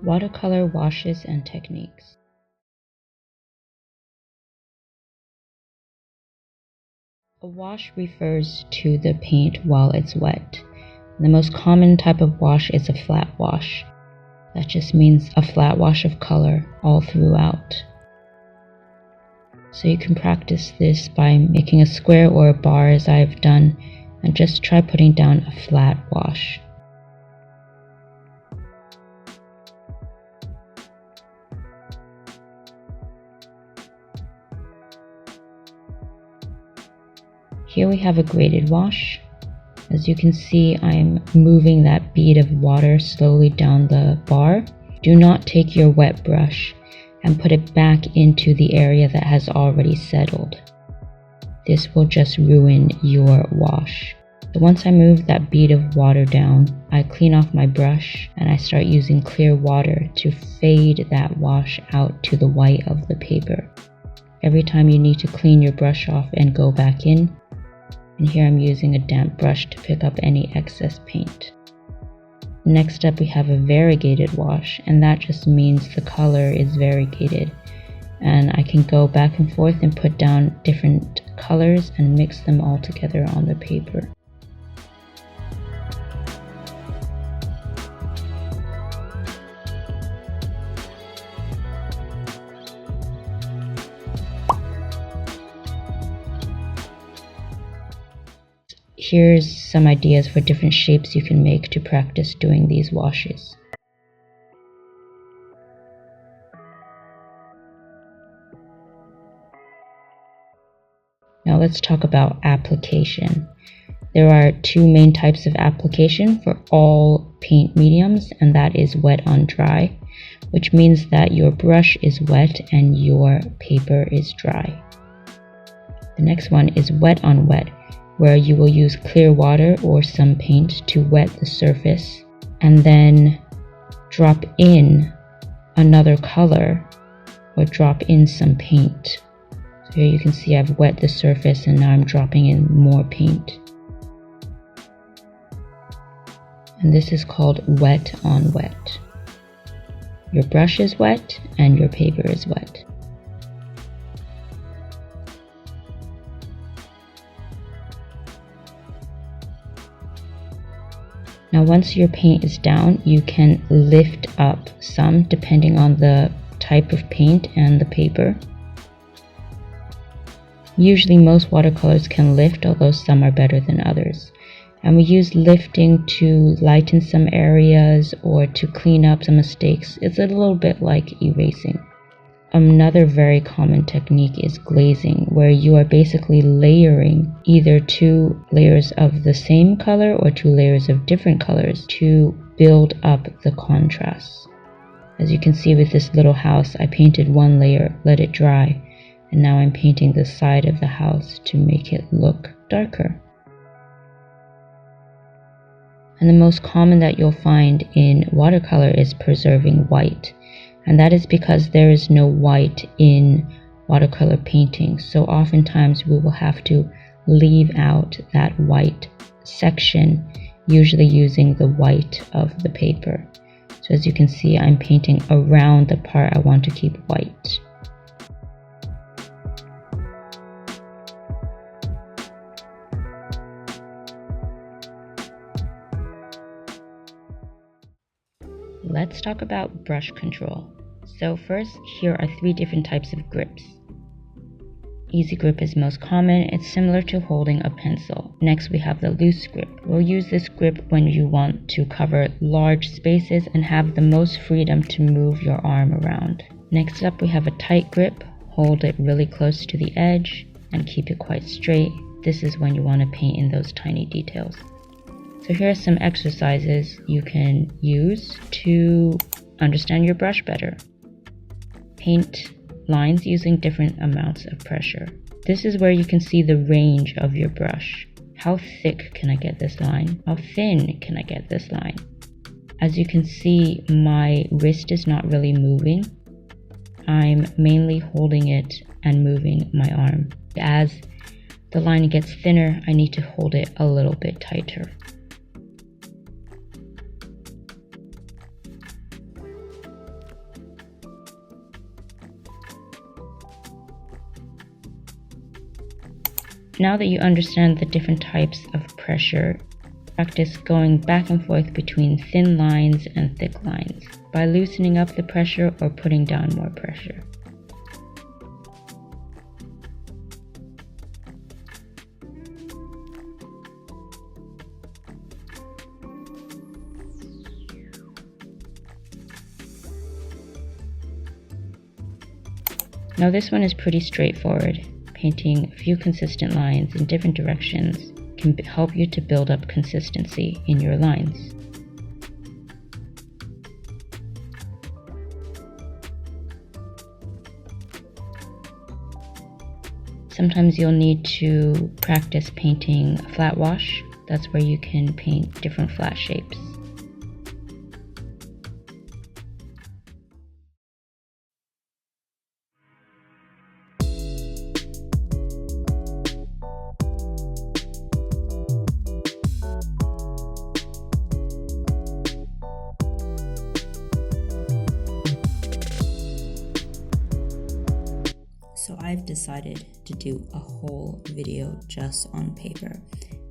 Watercolor washes and techniques. A wash refers to the paint while it's wet. The most common type of wash is a flat wash. That just means a flat wash of color all throughout. So you can practice this by making a square or a bar as I've done, and just try putting down a flat wash. Here we have a graded wash. As you can see, I'm moving that bead of water slowly down the bar. Do not take your wet brush and put it back into the area that has already settled. This will just ruin your wash. So once I move that bead of water down, I clean off my brush and I start using clear water to fade that wash out to the white of the paper. Every time you need to clean your brush off and go back in. And here I'm using a damp brush to pick up any excess paint. Next up we have a variegated wash, and that just means the color is variegated. And I can go back and forth and put down different colors and mix them all together on the paper. Here's some ideas for different shapes you can make to practice doing these washes. Now let's talk about application. There are two main types of application for all paint mediums, and that is wet on dry, which means that your brush is wet and your paper is dry. The next one is wet on wet, where you will use clear water or some paint to wet the surface and then drop in another color or drop in some paint. So here you can see I've wet the surface and now I'm dropping in more paint. And this is called wet on wet. Your brush is wet and your paper is wet. Now once your paint is down, you can lift up some depending on the type of paint and the paper. Usually most watercolors can lift, although some are better than others. And we use lifting to lighten some areas or to clean up some mistakes. It's a little bit like erasing. Another very common technique is glazing, where you are basically layering either two layers of the same color or two layers of different colors to build up the contrast. As you can see with this little house, I painted one layer, let it dry, and now I'm painting the side of the house to make it look darker. And the most common that you'll find in watercolor is preserving white. And that is because there is no white in watercolor painting. So oftentimes we will have to leave out that white section, usually using the white of the paper. So as you can see, I'm painting around the part I want to keep white. Let's talk about brush control. So first, here are three different types of grips. Easy grip is most common. It's similar to holding a pencil. Next, we have the loose grip. We'll use this grip when you want to cover large spaces and have the most freedom to move your arm around. Next up, we have a tight grip. Hold it really close to the edge and keep it quite straight. This is when you want to paint in those tiny details. So here are some exercises you can use to understand your brush better. Paint lines using different amounts of pressure. This is where you can see the range of your brush. How thick can I get this line? How thin can I get this line? As you can see, my wrist is not really moving. I'm mainly holding it and moving my arm. As the line gets thinner, I need to hold it a little bit tighter. Now that you understand the different types of pressure, practice going back and forth between thin lines and thick lines by loosening up the pressure or putting down more pressure. Now this one is pretty straightforward. Painting a few consistent lines in different directions can help you to build up consistency in your lines. Sometimes you'll need to practice painting a flat wash. That's where you can paint different flat shapes. So I've decided to do a whole video just on paper.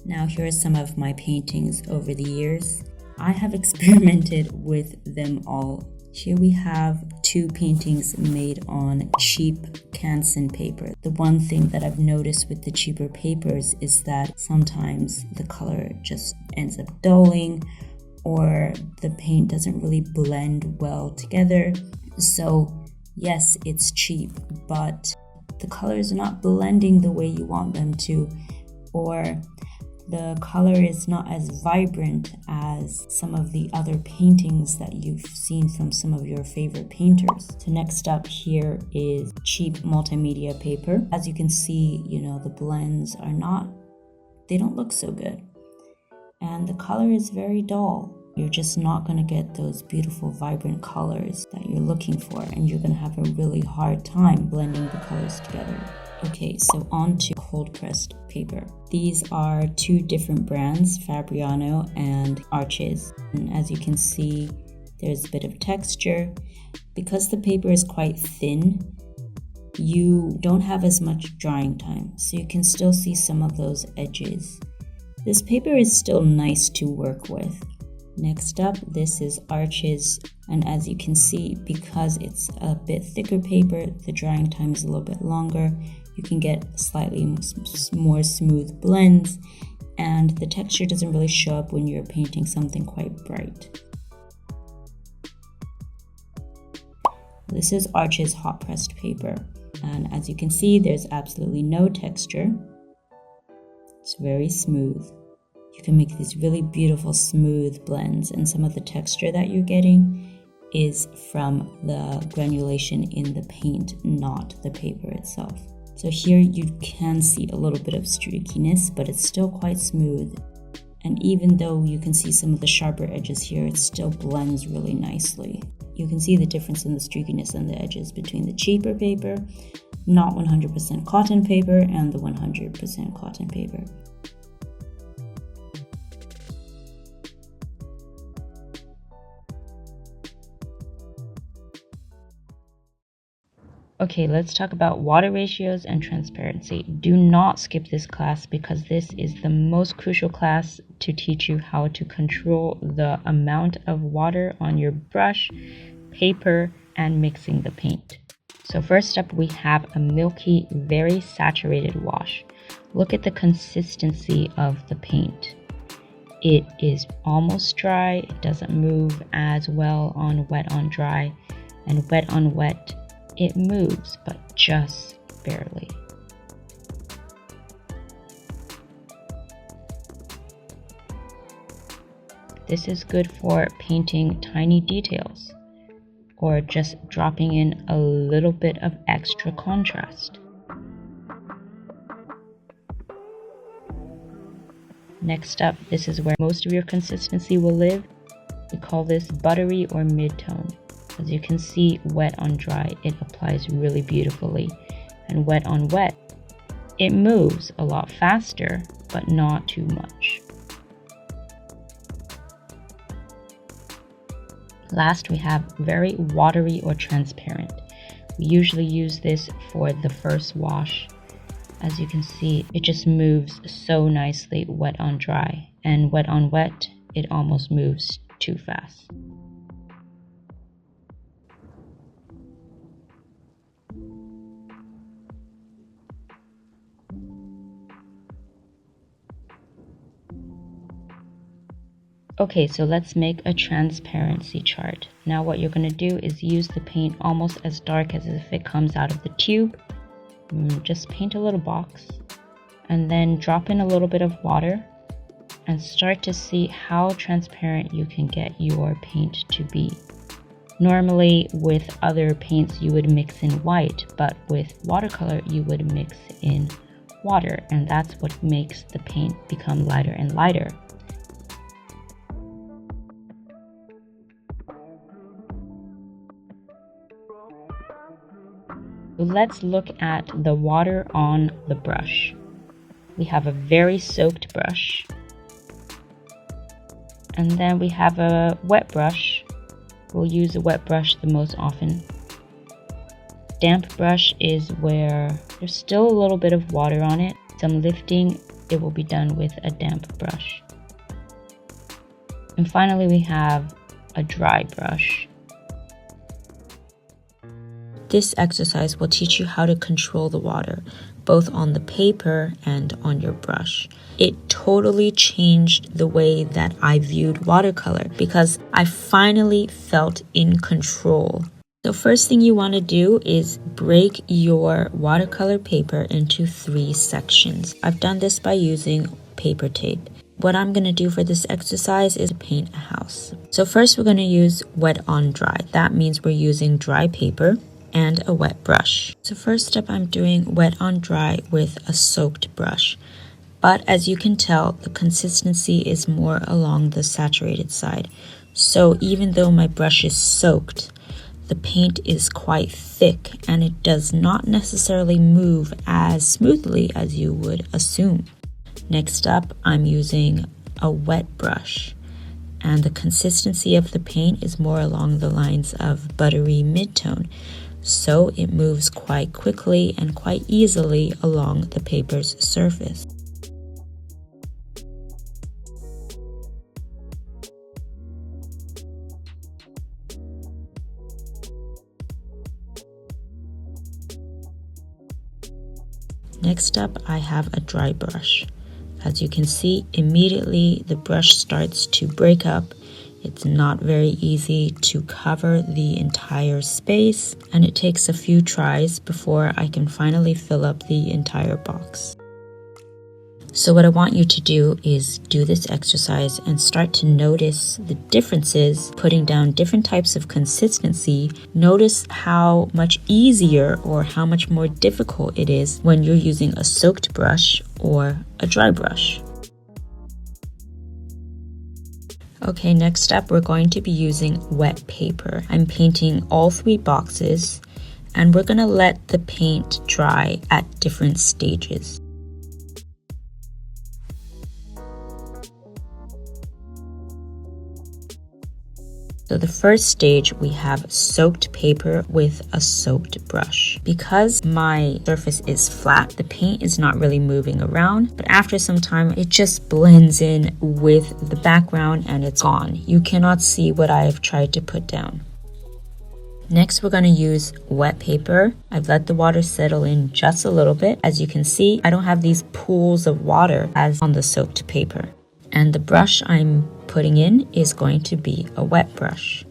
Now here are some of my paintings over the years. I have experimented with them all. Here we have 2 paintings made on cheap Canson paper. The one thing that I've noticed with the cheaper papers is that sometimes the color just ends up dulling, or the paint doesn't really blend well together. So yes, it's cheap, but the colors are not blending the way you want them to, or the color is not as vibrant as some of the other paintings that you've seen from some of your favorite painters. So next up here is cheap multimedia paper. As you can see, the blends they don't look so good. And the color is very dull. You're just not going to get those beautiful, vibrant colors that you're looking for, and you're going to have a really hard time blending the colors together. Okay, so on to cold pressed paper. These are 2 different brands, Fabriano and Arches. And as you can see, there's a bit of texture. Because the paper is quite thin, you don't have as much drying time, so you can still see some of those edges. This paper is still nice to work with. Next up, this is Arches, and as you can see, because it's a bit thicker paper, the drying time is a little bit longer. You can get slightly more smooth blends, and the texture doesn't really show up when you're painting something quite bright. This is Arches hot pressed paper, and as you can see, there's absolutely no texture. It's very smooth. You can make these really beautiful smooth blends, and some of the texture that you're getting is from the granulation in the paint, not the paper itself. So here you can see a little bit of streakiness, but it's still quite smooth. And even though you can see some of the sharper edges here, it still blends really nicely. You can see the difference in the streakiness and the edges between the cheaper paper, not 100% cotton paper, and the 100% cotton paper. Okay, let's talk about water ratios and transparency. Do not skip this class because this is the most crucial class to teach you how to control the amount of water on your brush, paper, and mixing the paint. So first up, we have a milky, very saturated wash. Look at the consistency of the paint. It is almost dry, it doesn't move as well on wet on dry, and wet on wet, it moves, but just barely. This is good for painting tiny details or just dropping in a little bit of extra contrast. Next up, this is where most of your consistency will live. We call this buttery or mid-tone. As you can see, wet on dry, it applies really beautifully. And wet on wet, it moves a lot faster, but not too much. Last, we have very watery or transparent. We usually use this for the first wash. As you can see, it just moves so nicely wet on dry, and wet on wet, it almost moves too fast. Okay, so let's make a transparency chart. Now what you're going to do is use the paint almost as dark as if it comes out of the tube. Just paint a little box and then drop in a little bit of water and start to see how transparent you can get your paint to be. Normally with other paints you would mix in white, but with watercolor you would mix in water, and that's what makes the paint become lighter and lighter. Let's look at the water on the brush. We have a very soaked brush, and then we have a wet brush. We'll use a wet brush the most often. Damp brush is where there's still a little bit of water on it. Some lifting, it will be done with a damp brush. And finally we have a dry brush. This exercise will teach you how to control the water, both on the paper and on your brush. It totally changed the way that I viewed watercolor because I finally felt in control. The first thing you want to do is break your watercolor paper into 3 sections. I've done this by using paper tape. What I'm going to do for this exercise is paint a house. So first we're going to use wet on dry. That means we're using dry paper and a wet brush. So first step, I'm doing wet on dry with a soaked brush. But as you can tell, the consistency is more along the saturated side. So even though my brush is soaked, the paint is quite thick and it does not necessarily move as smoothly as you would assume. Next up, I'm using a wet brush, and the consistency of the paint is more along the lines of buttery mid-tone. So it moves quite quickly and quite easily along the paper's surface. Next up, I have a dry brush. As you can see, immediately the brush starts to break up. It's not very easy to cover the entire space, and it takes a few tries before I can finally fill up the entire box. So what I want you to do is do this exercise and start to notice the differences, putting down different types of consistency. Notice how much easier or how much more difficult it is when you're using a soaked brush or a dry brush. Okay, next up, we're going to be using wet paper. I'm painting all 3 boxes, and we're gonna let the paint dry at different stages. So the first stage, we have soaked paper with a soaked brush. Because my surface is flat, the paint is not really moving around, but after some time, it just blends in with the background and it's gone. You cannot see what I have tried to put down. Next, we're going to use wet paper. I've let the water settle in just a little bit. As you can see, I don't have these pools of water as on the soaked paper. And the brush I'm putting in is going to be a wet brush.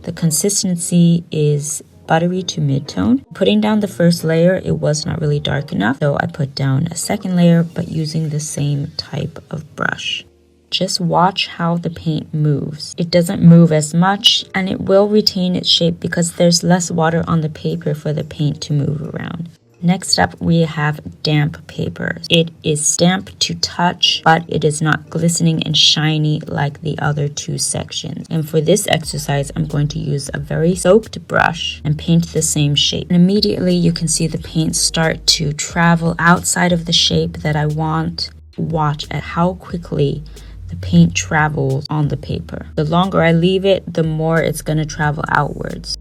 The consistency is buttery to mid-tone. Putting down the first layer, it was not really dark enough, so I put down a second layer, but using the same type of brush. Just watch how the paint moves. It doesn't move as much, and it will retain its shape because there's less water on the paper for the paint to move around. Next up, we have damp paper. It is damp to touch, but it is not glistening and shiny like the other 2 sections. And for this exercise, I'm going to use a very soaked brush and paint the same shape. And immediately you can see the paint start to travel outside of the shape that I want. Watch at how quickly the paint travels on the paper. The longer I leave it, the more it's going to travel outwards.